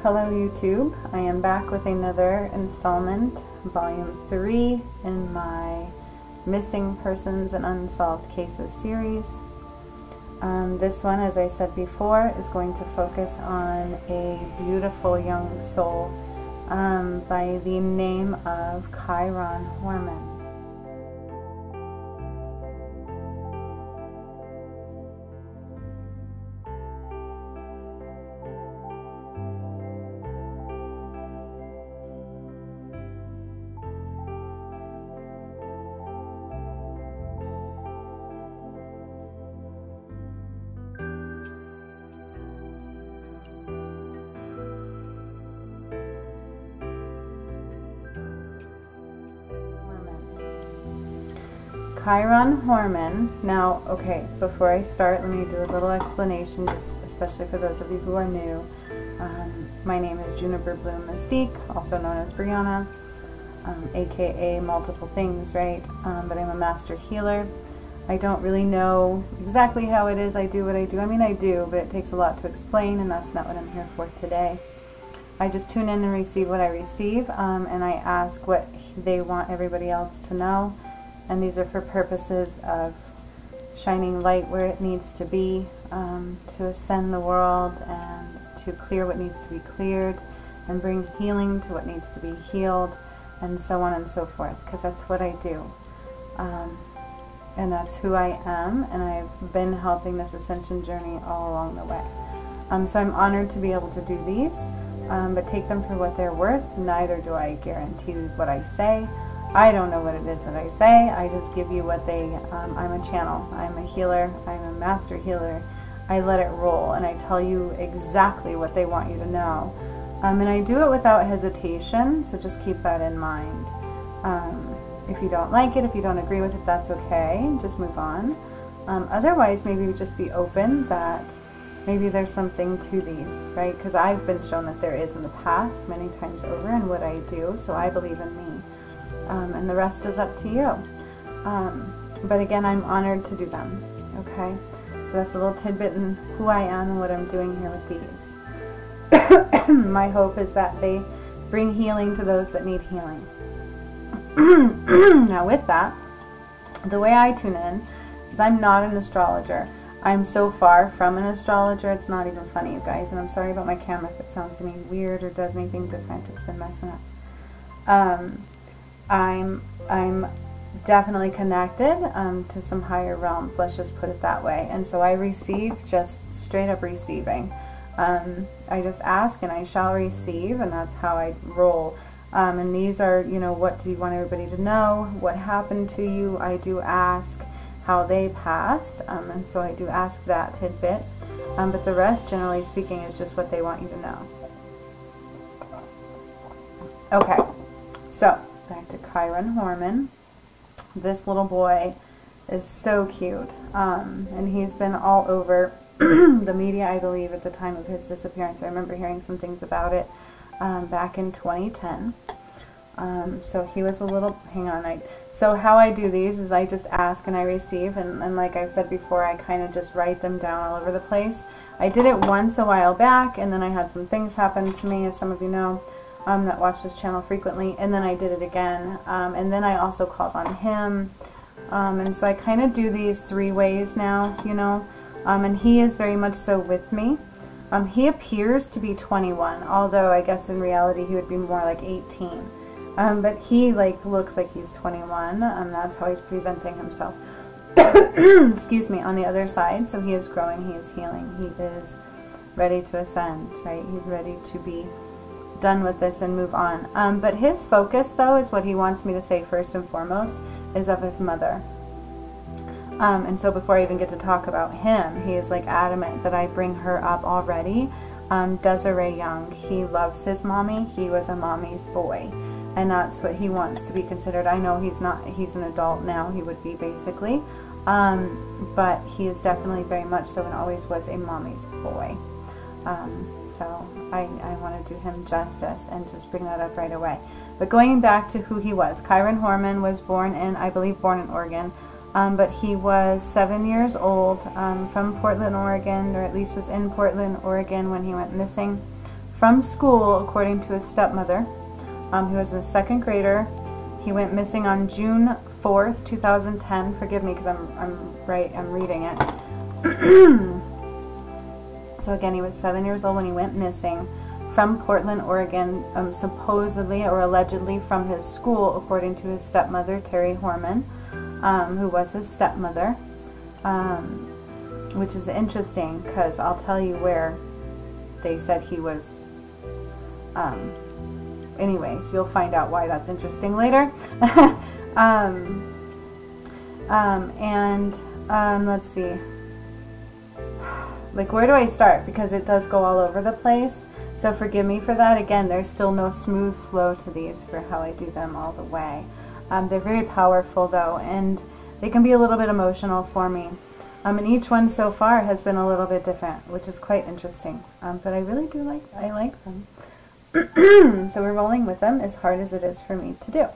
Hello YouTube, I am back with another installment, volume 3 in my Missing Persons and Unsolved Cases series. This one, as I said before, is going to focus on a beautiful young soul by the name of Kyron Horman. Kyron Horman. Now, okay, before I start, let me do a little explanation, just especially for those of you who are new. My name is Juniper Bloom Mystique, also known as Brianna, aka multiple things, right? But I'm a master healer. I don't really know exactly how it is I do what I do. I mean, I do, but it takes a lot to explain, and that's not what I'm here for today. I just tune in and receive what I receive, and I ask what they want everybody else to know. And these are for purposes of shining light where it needs to be, to ascend the world and to clear what needs to be cleared and bring healing to what needs to be healed, and so on and so forth, because that's what I do. And that's who I am, and I've been helping this ascension journey all along the way. So I'm honored to be able to do these, but take them for what they're worth. Neither do I guarantee what I say. I don't know what it is that I say. I just give you what they, I'm a channel, I'm a healer, I'm a master healer. I let it roll and I tell you exactly what they want you to know. And I do it without hesitation, so just keep that in mind. If you don't like it, if you don't agree with it, that's okay, just move on. Otherwise, maybe just be open that maybe there's something to these, right? Because I've been shown that there is in the past many times over in what I do, so I believe in me. And the rest is up to you. But again, I'm honored to do them, okay? So that's a little tidbit in who I am and what I'm doing here with these. My hope is that they bring healing to those that need healing. Now with that, the way I tune in is I'm not an astrologer. I'm so far from an astrologer, it's not even funny, you guys. And I'm sorry about my camera if it sounds any weird or does anything different. It's been messing up. I'm definitely connected to some higher realms, let's just put it that way. And so I receive, just straight up receiving. I just ask and I shall receive, and that's how I roll. And these are, you know, what do you want everybody to know? What happened to you? I do ask how they passed, and so I do ask that tidbit. But the rest, generally speaking, is just what they want you to know. Okay, so back to Kyron Horman. This little boy is so cute, and he's been all over the media, I believe, at the time of his disappearance. I remember hearing some things about it back in 2010. So he was a little, hang on, so how I do these is I just ask and I receive, and like I've said before, I kind of just write them down all over the place. I did it once a while back, and then I had some things happen to me, as some of you know, that watch this channel frequently, and then I did it again, and then I also called on him, and so I kind of do these 3 ways now, you know, and he is very much so with me. He appears to be 21, although I guess in reality he would be more like 18, but he looks like he's 21, that's how he's presenting himself. Excuse me, on the other side. So he is growing, he is healing, he is ready to ascend, right? He's ready to be done with this and move on. But his focus, though, is what he wants me to say first and foremost, is of his mother. And so before I even get to talk about him, he is like adamant that I bring her up already. Desiree Young, he loves his mommy. He was a mommy's boy, and that's what he wants to be considered. I know he's not, he's an adult now, he would be basically, but he is definitely very much so and always was a mommy's boy. So I want to do him justice and just bring that up right away. But going back to who he was, Kyron Horman was born in, I believe, born in Oregon, but he was 7 years old, from Portland, Oregon, or at least was in Portland, Oregon when he went missing from school, according to his stepmother. He was a 2nd grader. He went missing on June 4th, 2010. Forgive me because I'm reading it. So again, he was 7 years old when he went missing from Portland, Oregon, supposedly or allegedly from his school, according to his stepmother, Terry Horman, who was his stepmother, which is interesting because I'll tell you where they said he was. Anyways, you'll find out why that's interesting later. Let's see. Like, where do I start? Because it does go all over the place. So forgive me for that. Again, there's still no smooth flow to these for how I do them all the way. They're very powerful though, and they can be a little bit emotional for me. And each one so far has been a little bit different, which is quite interesting. But I really do like them. So we're rolling with them as hard as it is for me to do.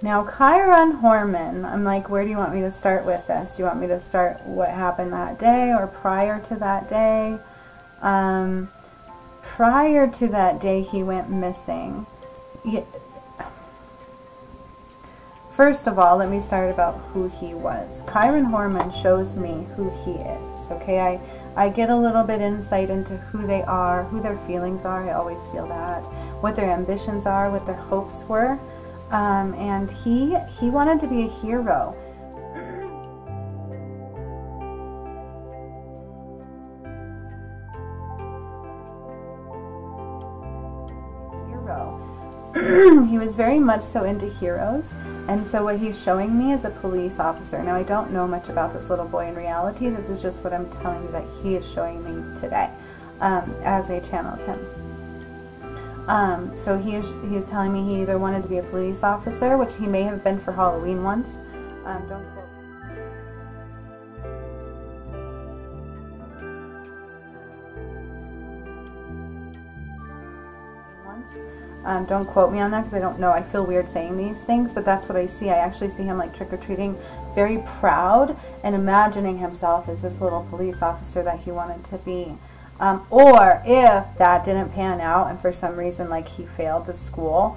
Now, Kyron Horman, I'm like, where do you want me to start with this? Do you want me to start what happened that day or prior to that day? Prior to that day he went missing. First of all, let me start about who he was. Kyron Horman shows me who he is, okay? I get a little bit insight into who they are, who their feelings are. I always feel that. What their ambitions are, what their hopes were. And he wanted to be a hero. He was very much so into heroes, and so what he's showing me is a police officer. Now, I don't know much about this little boy in reality. This is just what I'm telling you that he is showing me today as I channeled him. So he is telling me he either wanted to be a police officer, which he may have been for Halloween once. Don't quote don't quote me on that because I don't know. I feel weird saying these things, but that's what I see. I actually see him like trick-or-treating, very proud, and imagining himself as this little police officer that he wanted to be. Or if that didn't pan out and for some reason like he failed to school,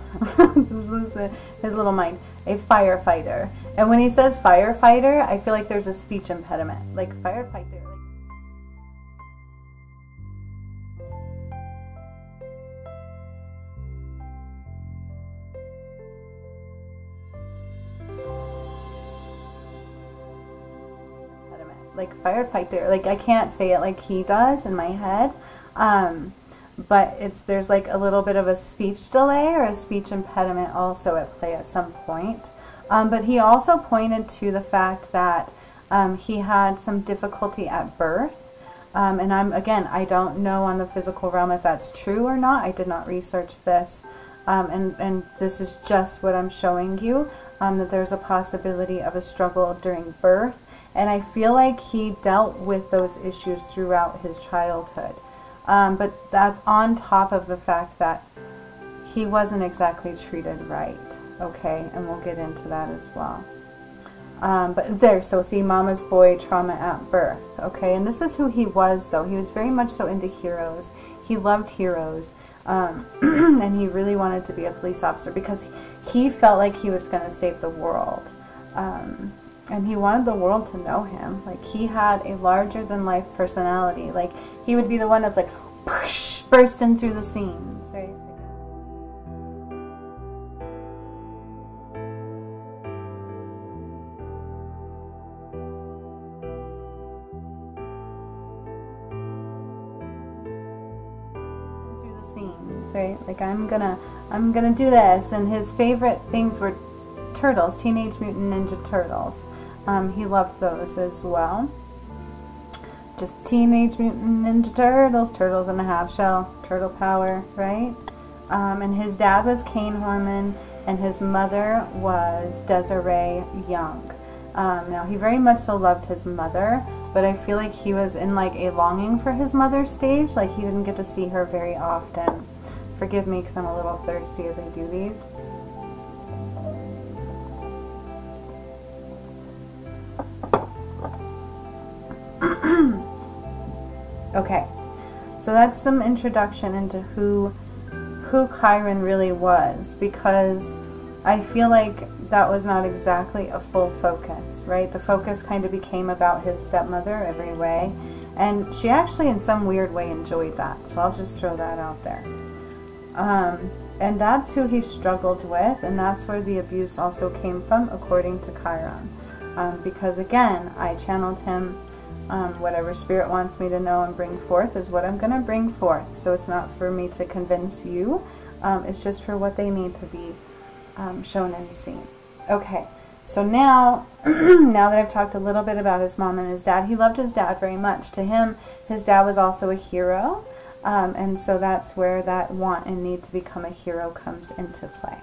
this is his little mind, a firefighter. And when he says firefighter, I feel like there's a speech impediment. Like firefighter. Like firefighter, like I can't say it like he does in my head, but there's like a little bit of a speech delay or a speech impediment also at play at some point. But he also pointed to the fact that he had some difficulty at birth, and I don't know on the physical realm if that's true or not. I did not research this, and this is just what I'm showing you, that there's a possibility of a struggle during birth. And I feel like he dealt with those issues throughout his childhood. But that's on top of the fact that he wasn't exactly treated right. Okay, and we'll get into that as well. But there, so see, mama's boy, trauma at birth. Okay, and this is who he was, though. He was very much so into heroes. He loved heroes. And he really wanted to be a police officer because he felt like he was going to save the world. And he wanted the world to know him. Like, he had a larger-than-life personality. Like, he would be the one that's like, whoosh, bursting through the scenes, right? Through the scenes, right? Like, I'm gonna do this. And his favorite things were turtles, Teenage Mutant Ninja Turtles. He loved those as well. Just Teenage Mutant Ninja Turtles, turtles in a half shell, turtle power, right? And his dad was Kane Horman, and his mother was Desiree Young. Now, he very much so loved his mother, but I feel like he was in like a longing for his mother's stage. Like, he didn't get to see her very often. Forgive me because I'm a little thirsty as I do these. Okay, So that's some introduction into who Kyron really was, because I feel like that was not exactly a full focus, right? The focus kind of became about his stepmother every way, and she actually in some weird way enjoyed that, so I'll just throw that out there. And that's who he struggled with, and that's where the abuse also came from, according to Kyron. Because again, I channeled him. Whatever spirit wants me to know and bring forth is what I'm going to bring forth. So it's not for me to convince you. It's just for what they need to be shown and seen. Okay, so now, now that I've talked a little bit about his mom and his dad, he loved his dad very much. To him, his dad was also a hero. And so that's where that want and need to become a hero comes into play.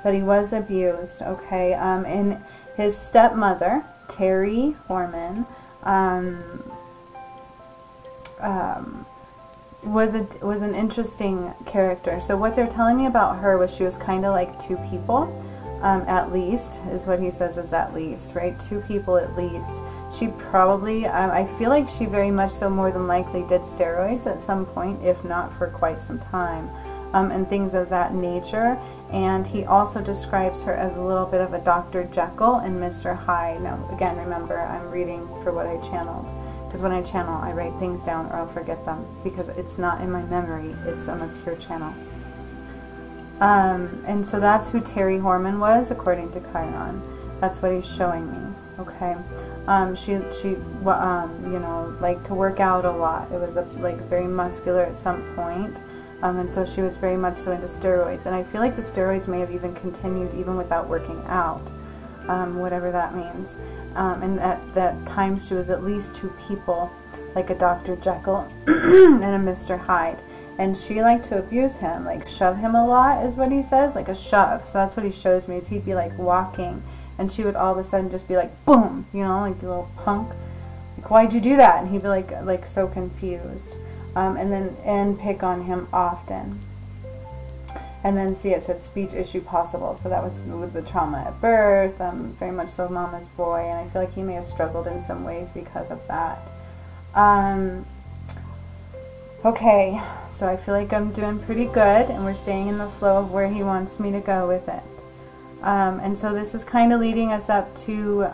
But he was abused, okay? And his stepmother, Terry Horman, was an interesting character. So what they're telling me about her was she was kind of like two people, at least, is what he says is at least, right? Two people at least. She probably, I feel like she very much so more than likely did steroids at some point, if not for quite some time, and things of that nature. And he also describes her as a little bit of a Dr. Jekyll and Mr. Hyde. Now, again, remember, I'm reading for what I channeled, because when I channel, I write things down or I'll forget them, because it's not in my memory, it's on a pure channel. And so that's who Terry Horman was, according to Kyron. That's what he's showing me. Okay. She you know, liked to work out a lot. It was like very muscular at some point. And so she was very much so into steroids. And I feel like the steroids may have even continued even without working out, whatever that means. And at that time she was at least two people, like a Dr. Jekyll and a Mr. Hyde. And she liked to abuse him, like shove him a lot is what he says, like a shove. So that's what he shows me, is he'd be like walking and she would all of a sudden just be like, boom, you know, like a little punk. Like, why'd you do that? And he'd be like so confused. And pick on him often. And then see, it said speech issue possible. So that was with the trauma at birth, very much so mama's boy. And I feel like he may have struggled in some ways because of that. Okay, so I feel like I'm doing pretty good, and we're staying in the flow of where he wants me to go with it. And so this is kind of leading us up to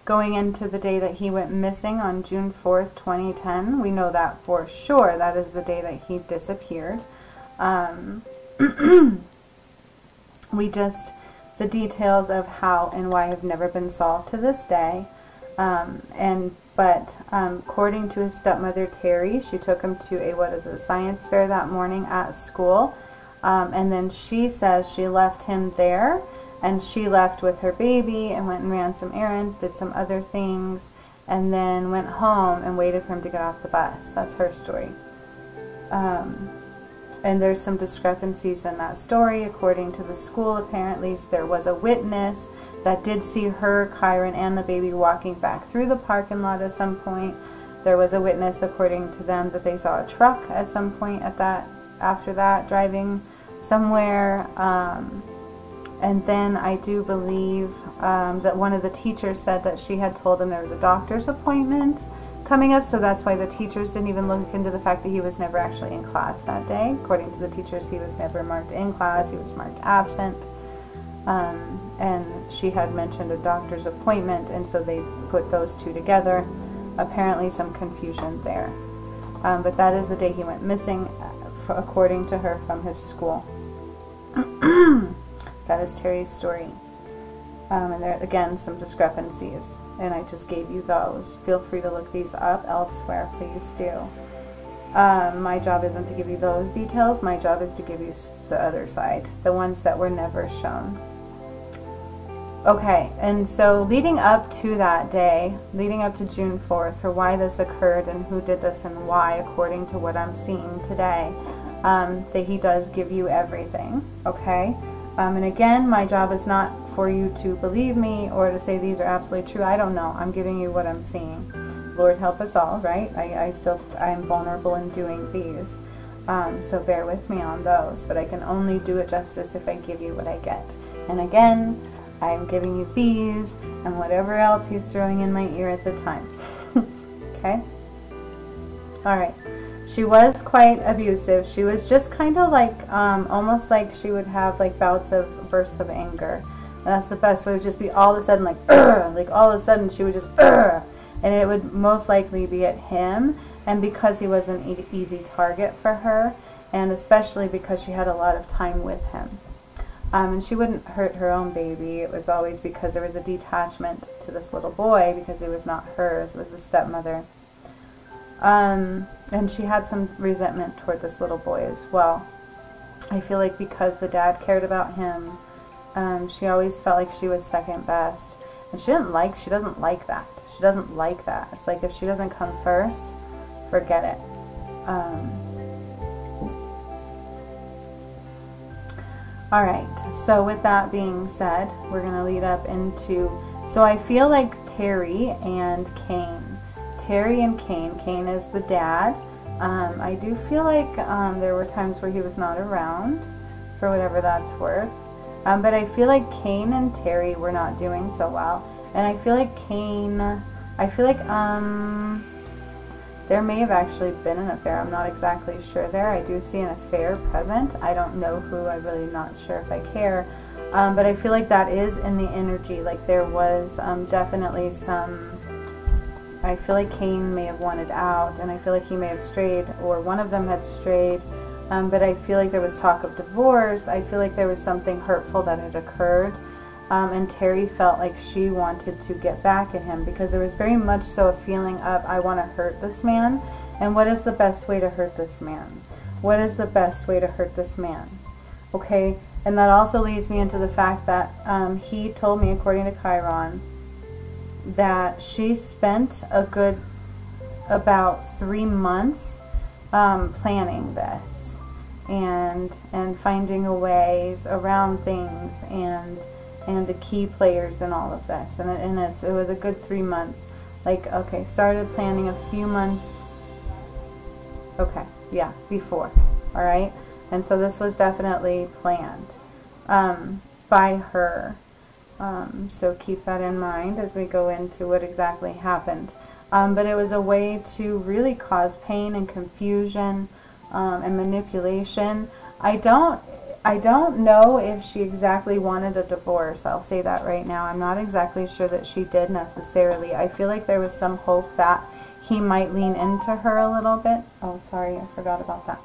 going into the day that he went missing on June 4th, 2010. We know that for sure. That is the day that he disappeared. The details of how and why have never been solved to this day. But according to his stepmother, Terry, she took him to a science fair that morning at school. And then she says she left him there, and she left with her baby and went and ran some errands, did some other things, and then went home and waited for him to get off the bus. That's her story. And there's some discrepancies in that story. According to the school, apparently there was a witness that did see her, Kyron, and the baby walking back through the parking lot at some point. There was a witness, according to them, that they saw a truck at some point after that, driving somewhere. And then I do believe that one of the teachers said that she had told him there was a doctor's appointment coming up, so that's why the teachers didn't even look into the fact that he was never actually in class that day. According to the teachers, he was never marked in class, he was marked absent. And she had mentioned a doctor's appointment, and so they put those two together. Apparently some confusion there. But that is the day he went missing, according to her, from his school. That is Terry's story. And there, again, some discrepancies. And I just gave you those. Feel free to look these up elsewhere, please do. My job isn't to give you those details. My job is to give you the other side, the ones that were never shown. Okay, and so leading up to that day, leading up to June 4th, for why this occurred and who did this and why, according to what I'm seeing today, that he does give you everything, okay? And again, my job is not for you to believe me or to say these are absolutely true. I don't know. I'm giving you what I'm seeing. Lord help us all, right? I'm vulnerable in doing these. So bear with me on those. But I can only do it justice if I give you what I get. And again, I'm giving you these and whatever else he's throwing in my ear at the time. Okay? All right. She was quite abusive. She was just kind of like, almost like she would have like bouts of bursts of anger. And that's the best way. It would just be all of a sudden like, like all of a sudden she would just, and it would most likely be at him. And because he was an easy target for her, and especially because she had a lot of time with him. And she wouldn't hurt her own baby. It was always because there was a detachment to this little boy because it was not hers. It was a stepmother. And she had some resentment toward this little boy as well. I feel like because the dad cared about him, she always felt like she was second best. And she doesn't like that. She doesn't like that. It's like if she doesn't come first, forget it. Alright, so with that being said, we're going to lead up into, so I feel like Terry and Kane. Terry and Kane. Kane is the dad. I do feel like there were times where he was not around, for whatever that's worth. But I feel like Kane and Terry were not doing so well. And I feel like there may have actually been an affair. I'm not exactly sure there. I do see an affair present. I don't know who. I'm really not sure if I care. But I feel like that is in the energy. Like there was definitely some... I feel like Kane may have wanted out, and I feel like he may have strayed, or one of them had strayed, but I feel like there was talk of divorce. I feel like there was something hurtful that had occurred, and Terry felt like she wanted to get back at him, because there was very much so a feeling of, I want to hurt this man, and what is the best way to hurt this man? What is the best way to hurt this man? Okay, and that also leads me into the fact that he told me, according to Kyron, that she spent a good about 3 months planning this and finding a ways around things and the key players in all of this, and it was a good 3 months. Like, okay, started planning a few months, okay, yeah, before, all right, and so this was definitely planned by her. So keep that in mind as we go into what exactly happened. But it was a way to really cause pain and confusion and manipulation. I don't know if she exactly wanted a divorce. I'll say that right now. I'm not exactly sure that she did necessarily. I feel like there was some hope that he might lean into her a little bit. Oh, sorry, I forgot about that.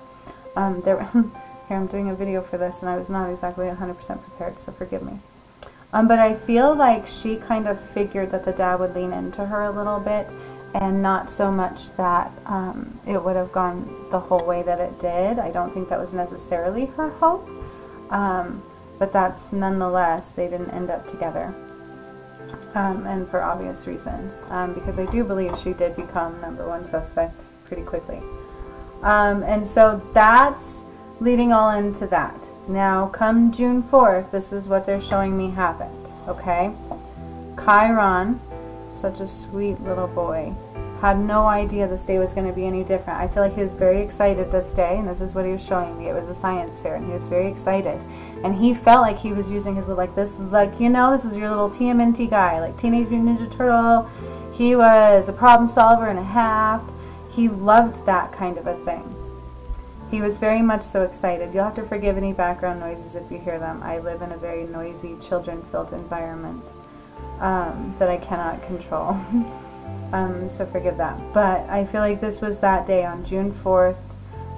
Here, I'm doing a video for this, and I was not exactly 100% prepared, so forgive me. But I feel like she kind of figured that the dad would lean into her a little bit, and not so much that it would have gone the whole way that it did. I don't think that was necessarily her hope, but that's nonetheless, they didn't end up together, and for obvious reasons, because I do believe she did become #1 suspect pretty quickly. And so that's leading all into that. Now, come June 4th, this is what they're showing me happened, okay? Kyron, such a sweet little boy, had no idea this day was going to be any different. I feel like he was very excited this day, and this is what he was showing me. It was a science fair, and he was very excited. And he felt like he was using his little, like, this, like, you know, this is your little TMNT guy, like Teenage Mutant Ninja Turtle. He was a problem solver and a half. He loved that kind of a thing. He was very much so excited. You'll have to forgive any background noises if you hear them. I live in a very noisy, children-filled environment that I cannot control. So forgive that. But I feel like this was that day on June 4th,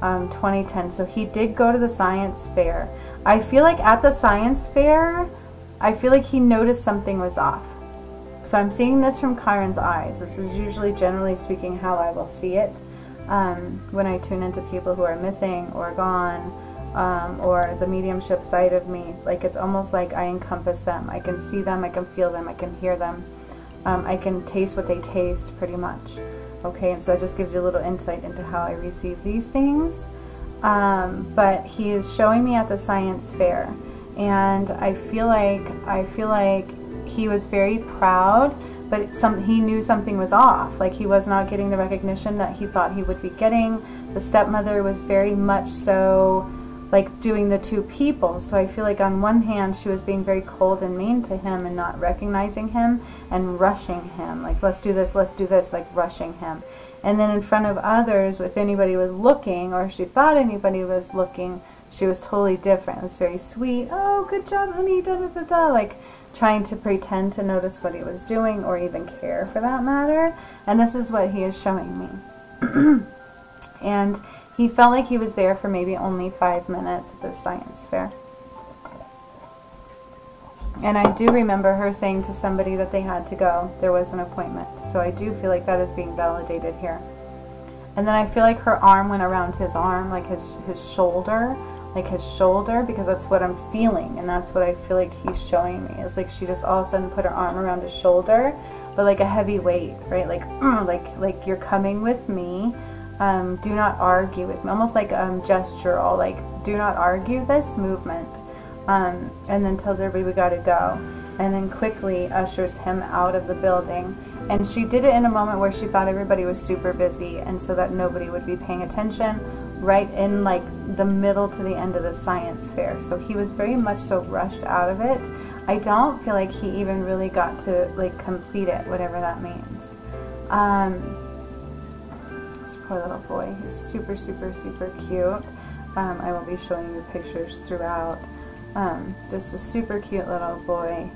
2010. So he did go to the science fair. I feel like at the science fair, I feel like he noticed something was off. So I'm seeing this from Kyron's eyes. This is usually, generally speaking, how I will see it. When I tune into people who are missing or gone, or the mediumship side of me, like it's almost like I encompass them. I can see them, I can feel them, I can hear them, I can taste what they taste pretty much. Okay, and so that just gives you a little insight into how I receive these things. But he is showing me at the science fair, and I feel like he was very proud, but he knew something was off. Like he was not getting the recognition that he thought he would be getting. The stepmother was very much so like doing the two people. So I feel like on one hand she was being very cold and mean to him and not recognizing him and rushing him, like let's do this, like rushing him. And then in front of others, if anybody was looking or she thought anybody was looking, she was totally different. It was very sweet. Oh, good job, honey, da da da da, like trying to pretend to notice what he was doing or even care for that matter. And this is what he is showing me. And he felt like he was there for maybe only 5 minutes at this science fair. And I do remember her saying to somebody that they had to go. There was an appointment. So I do feel like that is being validated here. And then I feel like her arm went around his arm, like his shoulder, because that's what I'm feeling. And that's what I feel like he's showing me. It's like she just all of a sudden put her arm around his shoulder, but like a heavy weight, right? Like you're coming with me. Do not argue with me. Almost like gestural, like do not argue this movement. And then tells everybody we gotta go, and then quickly ushers him out of the building. And she did it in a moment where she thought everybody was super busy, and so that nobody would be paying attention, right in like the middle to the end of the science fair. So he was very much so rushed out of it. I don't feel like he even really got to like complete it, whatever that means. This poor little boy, he's super, super, super cute. I will be showing you pictures throughout. Just a super cute little boy,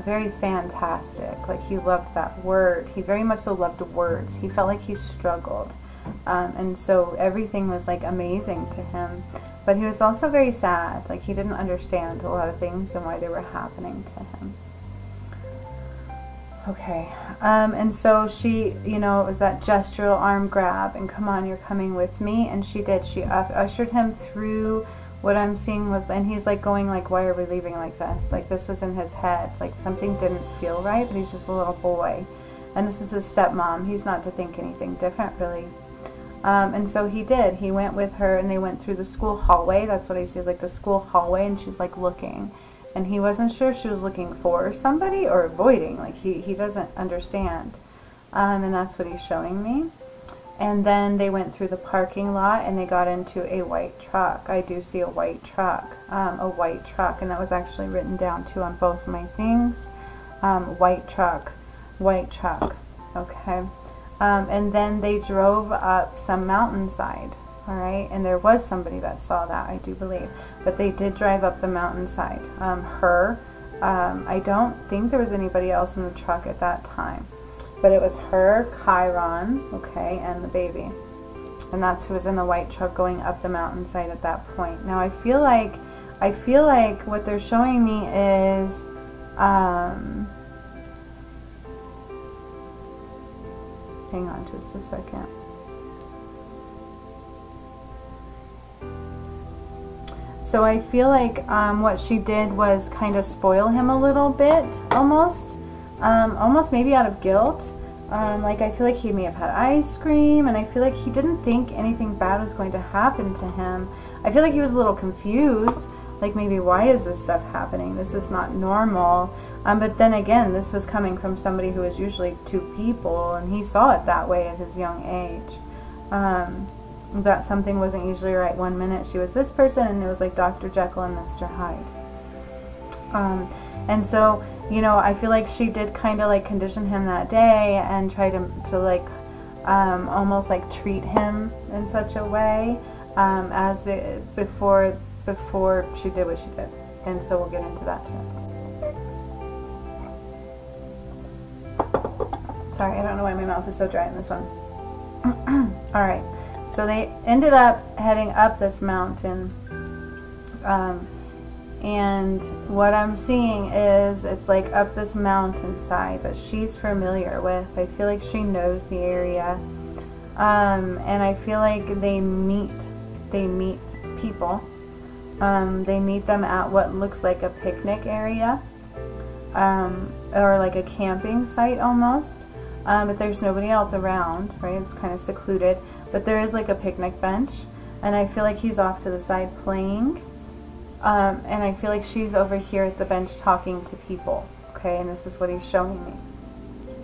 very fantastic. Like he loved that word. He very much so loved words. He felt like he struggled, and so everything was like amazing to him. But he was also very sad. Like he didn't understand a lot of things and why they were happening to him. Okay, and so she, you know, it was that gestural arm grab and come on, you're coming with me. And she did. She ushered him through. What I'm seeing was, and he's like going like, why are we leaving like this? Like this was in his head. Like something didn't feel right, but he's just a little boy. And this is his stepmom. He's not to think anything different really. And so he did. He went with her and they went through the school hallway. That's what I see, is like the school hallway, and she's like looking. And he wasn't sure if she was looking for somebody or avoiding. Like he doesn't understand. And that's what he's showing me. And then they went through the parking lot and they got into a white truck. I do see a white truck, and that was actually written down too on both my things. White truck, okay. And then they drove up some mountainside, all right, and there was somebody that saw that, I do believe, but they did drive up the mountainside. I don't think there was anybody else in the truck at that time. But it was her, Kyron, okay, and the baby. And that's who was in the white truck going up the mountainside at that point. Now I feel like what they're showing me is hang on just a second. So I feel like what she did was kind of spoil him a little bit, almost maybe out of guilt. Like I feel like he may have had ice cream, and I feel like he didn't think anything bad was going to happen to him. I feel like he was a little confused, like maybe why is this stuff happening? This is not normal. But then again, this was coming from somebody who is usually two people, and he saw it that way at his young age. That something wasn't usually right. One minute she was this person, and it was like Dr. Jekyll and Mr. Hyde. And so, you know, I feel like she did kind of like condition him that day and try to like almost like treat him in such a way before she did what she did. And so we'll get into that too. Sorry, I don't know why my mouth is so dry in this one. Alright, so they ended up heading up this mountain. And what I'm seeing is it's like up this mountainside that she's familiar with. I feel like she knows the area. And I feel like they meet people. They meet them at what looks like a picnic area. Or like a camping site almost. But there's nobody else around, right? It's kind of secluded. But there is like a picnic bench. And I feel like he's off to the side playing. And I feel like she's over here at the bench talking to people, okay? And this is what he's showing me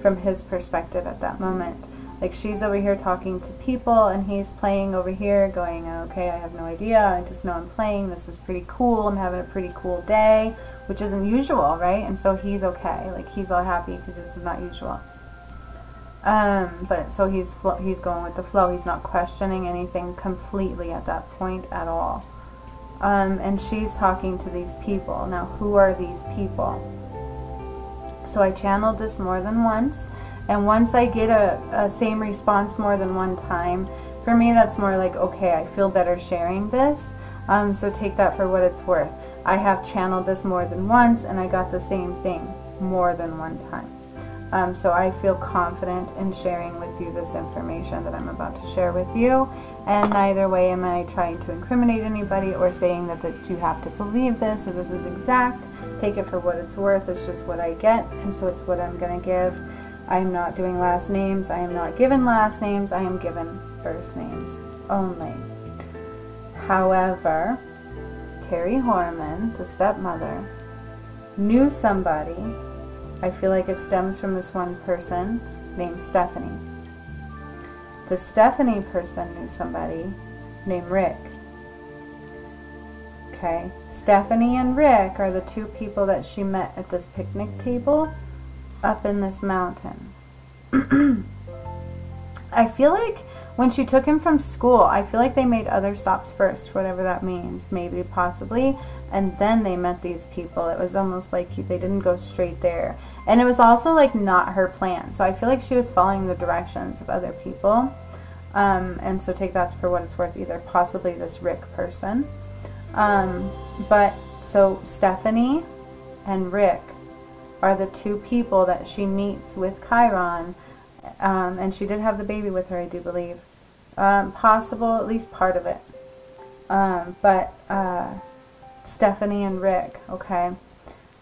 from his perspective at that moment. Like, she's over here talking to people, and he's playing over here going, okay, I have no idea, I just know I'm playing, this is pretty cool, I'm having a pretty cool day, which isn't usual, right? And so he's okay, like, he's all happy because this is not usual. But so he's going with the flow. He's not questioning anything completely at that point at all. And she's talking to these people. Now, who are these people? So I channeled this more than once, and once I get a same response more than one time, for me that's more like, okay, I feel better sharing this. So take that for what it's worth. I have channeled this more than once, and I got the same thing more than one time. So I feel confident in sharing with you this information that I'm about to share with you, and neither way am I trying to incriminate anybody or saying that you have to believe this or this is exact. Take it for what it's worth. It's just what I get, and so it's what I'm going to give. I'm not doing last names. I am not given last names. I am given first names only. However, Terry Horman, the stepmother, knew somebody. I feel like it stems from this one person named Stephanie. The Stephanie person knew somebody named Rick. Okay, Stephanie and Rick are the two people that she met at this picnic table up in this mountain. I feel like when she took him from school, I feel like they made other stops first, whatever that means, maybe, possibly, and then they met these people. It was almost like they didn't go straight there. And it was also like not her plan. So I feel like she was following the directions of other people. And so take that for what it's worth, either possibly this Rick person. But so Stephanie and Rick are the two people that she meets with Kyron. And she did have the baby with her, I do believe. Possible, at least part of it. But Stephanie and Rick, okay?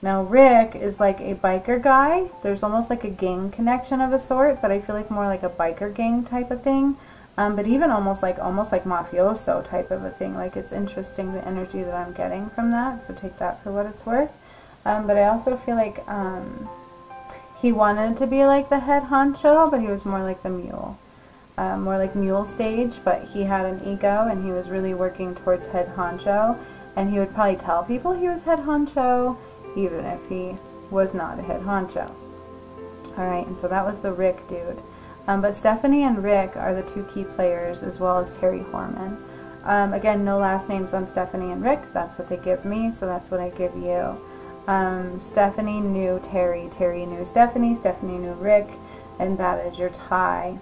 Now, Rick is like a biker guy. There's almost like a gang connection of a sort, but I feel like more like a biker gang type of thing. But even almost like mafioso type of a thing. Like, it's interesting, the energy that I'm getting from that, so take that for what it's worth. But I also feel like he wanted to be like the head honcho, but he was more like the mule. More like mule stage, but he had an ego, and he was really working towards head honcho. And he would probably tell people he was head honcho, even if he was not a head honcho. Alright, and so that was the Rick dude. But Stephanie and Rick are the two key players, as well as Terry Horman. Again, no last names on Stephanie and Rick. That's what they give me, so that's what I give you. Stephanie knew Terry. Terry knew Stephanie. Stephanie knew Rick. And that is your tie.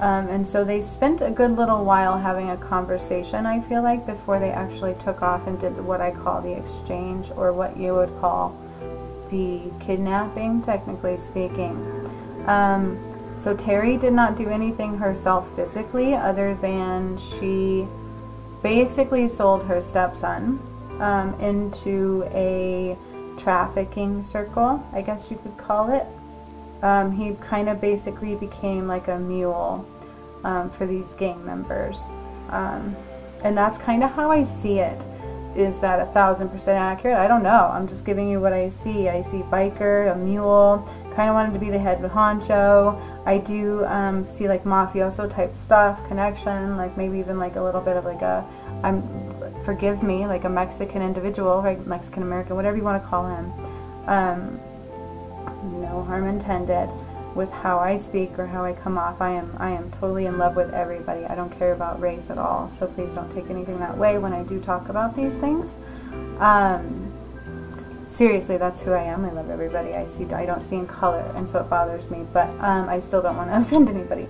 And so they spent a good little while having a conversation, I feel like, before they actually took off and did what I call the exchange, or what you would call the kidnapping, technically speaking. So Terry did not do anything herself physically, other than she basically sold her stepson into a trafficking circle, I guess you could call it. He kind of basically became like a mule for these gang members. And that's kind of how I see it. Is that 1000% accurate? I don't know. I'm just giving you what I see. I see biker, a mule, kind of wanted to be the head honcho. I do see like mafioso type stuff, connection, like maybe even like a little bit of like a, forgive me, like a Mexican individual, right? Mexican American, whatever you want to call him. No harm intended with how I speak or how I come off. I am totally in love with everybody. I don't care about race at all. So please don't take anything that way when I do talk about these things. Seriously, that's who I am. I love everybody. I don't see in color, and so it bothers me. But I still don't want to offend anybody.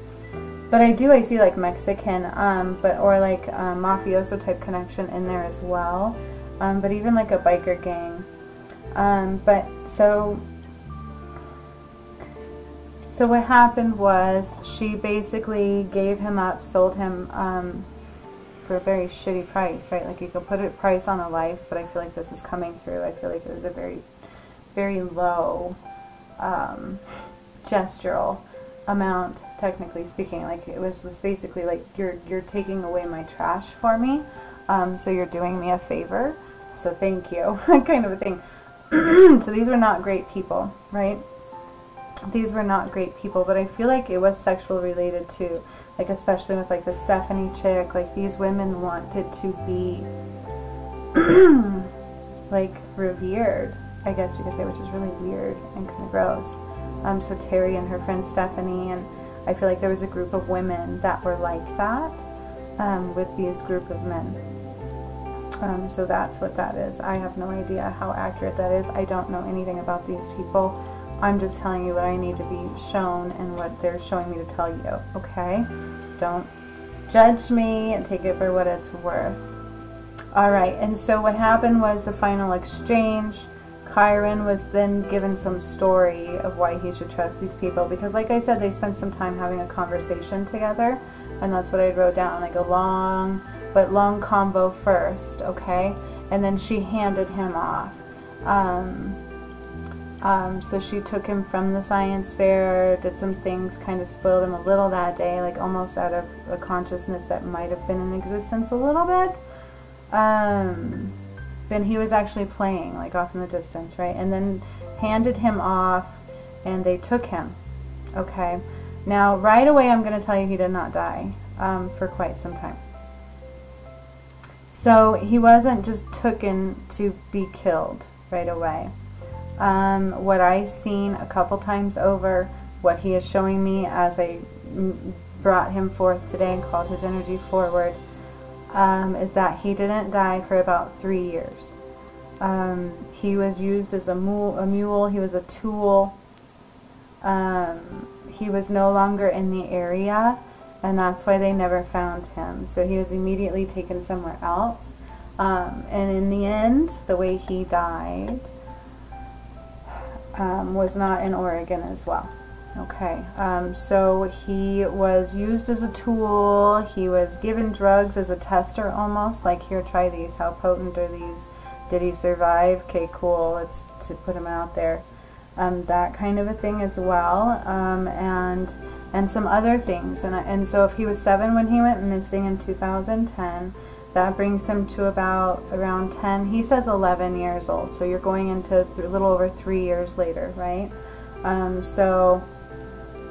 But I see like Mexican, or like mafioso type connection in there as well. But even like a biker gang. But so what happened was she basically gave him up, sold him for a very shitty price, right? Like you could put a price on a life, but I feel like this is coming through. I feel like it was a very, very low gestural amount, technically speaking. Like it was just basically like you're taking away my trash for me, so you're doing me a favor, so thank you, kind of a thing. So these were not great people, right? these were not great people, but I feel like it was sexual related too. Like, especially with like the Stephanie chick, like these women wanted to be like revered, I guess you could say, which is really weird and kind of gross. So Terry and her friend Stephanie, and I feel like there was a group of women that were like that with these group of men. So that's what that is. I have no idea how accurate that is. I don't know anything about these people. I'm just telling you what I need to be shown and what they're showing me to tell you, okay? Don't judge me and take it for what it's worth. Alright, and so what happened was the final exchange. Kyron was then given some story of why he should trust these people, because like I said, they spent some time having a conversation together, and that's what I wrote down, like a long combo first, okay? And then she handed him off. So she took him from the science fair, did some things, kind of spoiled him a little that day, like almost out of a consciousness that might have been in existence a little bit. Then he was actually playing, like off in the distance, right? And then handed him off, and they took him, okay? Now, right away, I'm going to tell you he did not die for quite some time. So he wasn't just taken to be killed right away. What I've seen a couple times over, what he is showing me as I brought him forth today and called his energy forward, is that he didn't die for about 3 years. He was used as a mule. He was a tool. He was no longer in the area, and that's why they never found him. So he was immediately taken somewhere else. And in the end, the way he died was not in Oregon as well. Okay, so he was used as a tool. He was given drugs as a tester almost, like, here, try these. How potent are these? Did he survive? Okay, cool, let's put him out there. That kind of a thing as well, and some other things. And so if he was 7 when he went missing in 2010, that brings him to about around 10. He says 11 years old, so you're going into a little over 3 years later, right? So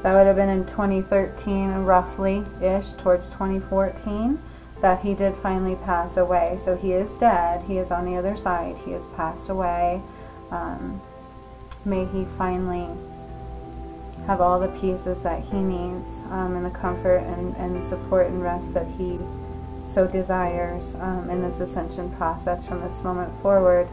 that would have been in 2013, roughly-ish, towards 2014, that he did finally pass away. So he is dead. He is on the other side. He has passed away. May he finally have all the pieces that he needs, and the comfort and the support and rest that he so desires in this ascension process from this moment forward.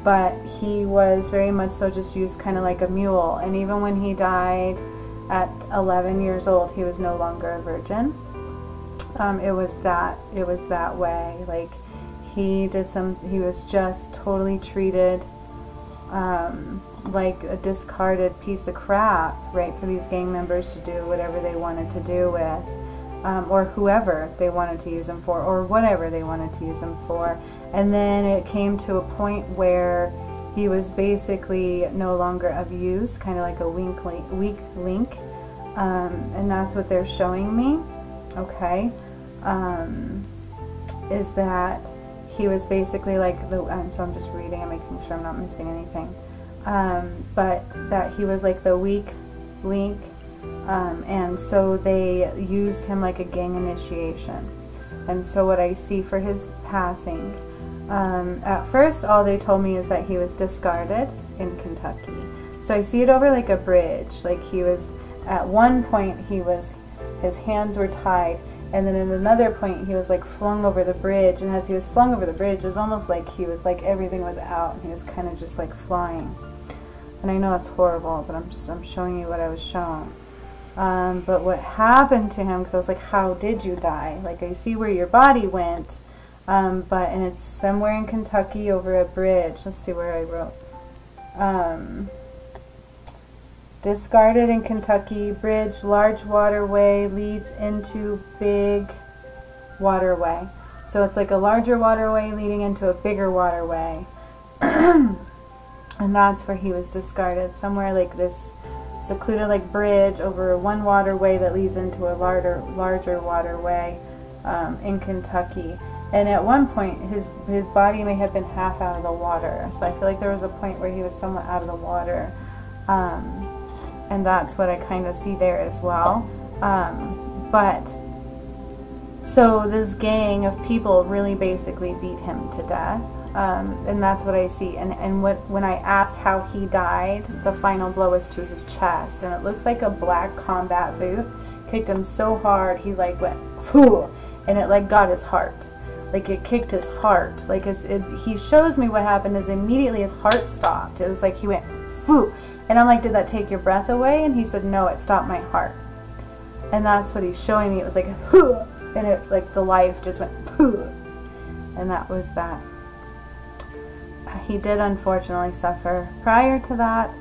But he was very much so just used kind of like a mule, and even when he died at 11 years old, he was no longer a virgin. It was that way. Like, he was just totally treated like a discarded piece of crap, right, for these gang members to do whatever they wanted to do with. Or whoever they wanted to use him for, or whatever they wanted to use him for. And then it came to a point where he was basically no longer of use, kind of like a weak link. And that's what they're showing me, okay, is that he was basically like so I'm just reading and making sure I'm not missing anything. But that he was like the weak link. And so they used him like a gang initiation. And so what I see for his passing, at first all they told me is that he was discarded in Kentucky. So I see it over like a bridge. Like, he was, at one point his hands were tied, and then at another point he was like flung over the bridge, and as he was flung over the bridge, it was almost like he was like everything was out, and he was kind of just like flying. And I know it's horrible, but I'm showing you what I was shown. But what happened to him, because I was like, how did you die? Like, I see where your body went, and it's somewhere in Kentucky over a bridge. Let's see where I wrote. Discarded in Kentucky, bridge, large waterway, leads into big waterway. So it's like a larger waterway leading into a bigger waterway. And that's where he was discarded, somewhere like this secluded like bridge over one waterway that leads into a larger waterway in Kentucky. And at one point his body may have been half out of the water, so I feel like there was a point where he was somewhat out of the water. And that's what I kind of see there as well. But so this gang of people really basically beat him to death. And that's what I see. And when I asked how he died, the final blow was to his chest. And it looks like a black combat boot kicked him so hard, he like went, phew, and it like got his heart. Like it kicked his heart. Like he shows me what happened is immediately his heart stopped. It was like he went, phew. And I'm like, did that take your breath away? And he said, no, it stopped my heart. And that's what he's showing me. It was like, phew. And it like the life just went, phew. And that was that. He did unfortunately suffer prior to that.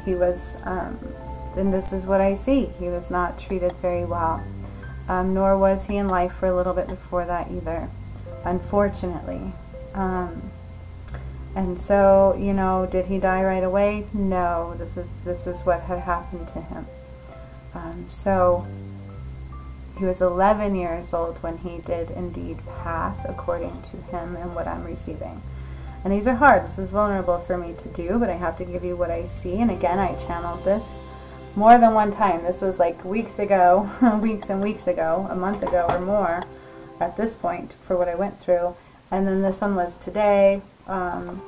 He was, and this is what I see, he was not treated very well. Nor was he in life for a little bit before that either, unfortunately. And so, you know, did he die right away? No, this is what had happened to him. So he was 11 years old when he did indeed pass, according to him and what I'm receiving. And these are hard. This is vulnerable for me to do, but I have to give you what I see. And again, I channeled this more than one time. This was like weeks ago, weeks and weeks ago, a month ago or more at this point for what I went through. And then this one was today, and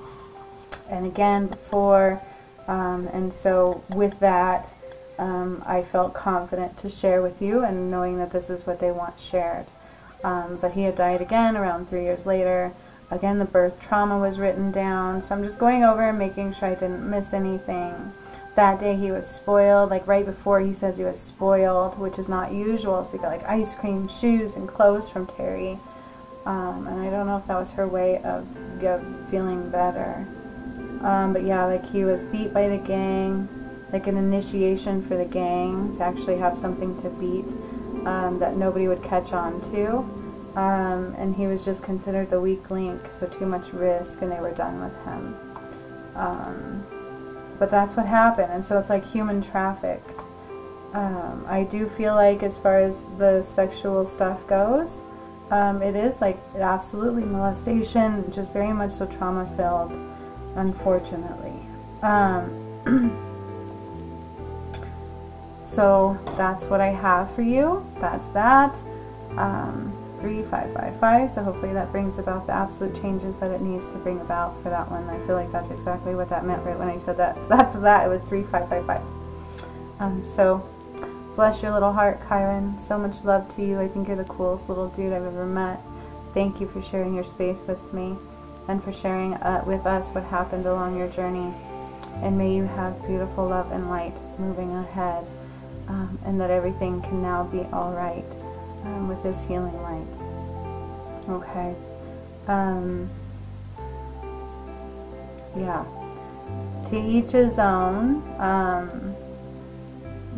again before. And so with that, I felt confident to share with you, and knowing that this is what they want shared. But he had died again around 3 years later. Again, the birth trauma was written down. So I'm just going over and making sure I didn't miss anything. That day he was spoiled. Like right before he says he was spoiled, which is not usual. So he got like ice cream, shoes, and clothes from Terry. And I don't know if that was her way of feeling better. But yeah, like he was beat by the gang. Like an initiation for the gang to actually have something to beat that nobody would catch on to. And he was just considered the weak link, so too much risk, and they were done with him. But that's what happened, and so it's like human trafficked. I do feel like as far as the sexual stuff goes, it is like absolutely molestation, just very much so trauma filled, unfortunately. So that's what I have for you. That's that. 3555, so hopefully that brings about the absolute changes that it needs to bring about for that one. I feel like that's exactly what that meant right when I said that. That's that. It was 3555. So bless your little heart, Kyron. So much love to you. I think you're the coolest little dude I've ever met. Thank you for sharing your space with me and for sharing with us what happened along your journey. And may you have beautiful love and light moving ahead, and that everything can now be all right. With this healing light. Okay. Yeah. To each his own.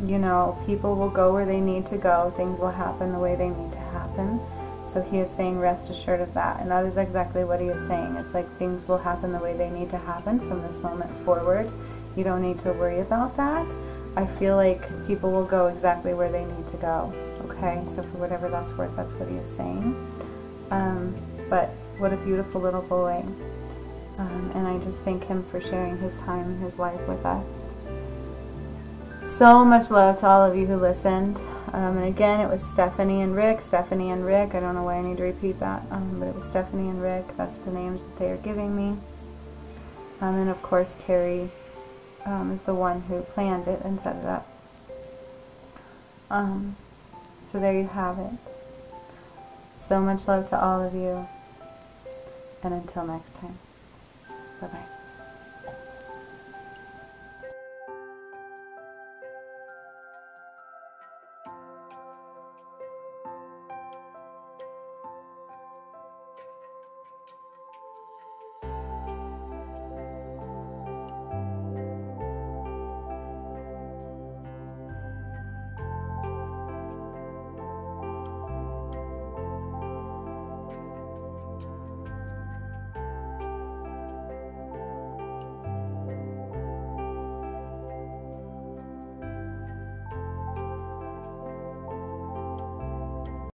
You know, people will go where they need to go. Things will happen the way they need to happen. So he is saying rest assured of that. And that is exactly what he is saying. It's like things will happen the way they need to happen from this moment forward. You don't need to worry about that. I feel like people will go exactly where they need to go. Okay, so for whatever that's worth, that's what he is saying. But what a beautiful little boy. And I just thank him for sharing his time and his life with us. So much love to all of you who listened. And again, it was Stephanie and Rick. Stephanie and Rick. I don't know why I need to repeat that. But it was Stephanie and Rick. That's the names that they are giving me. And of course, Terry is the one who planned it and set it up. So there you have it. So much love to all of you. And until next time. Bye-bye.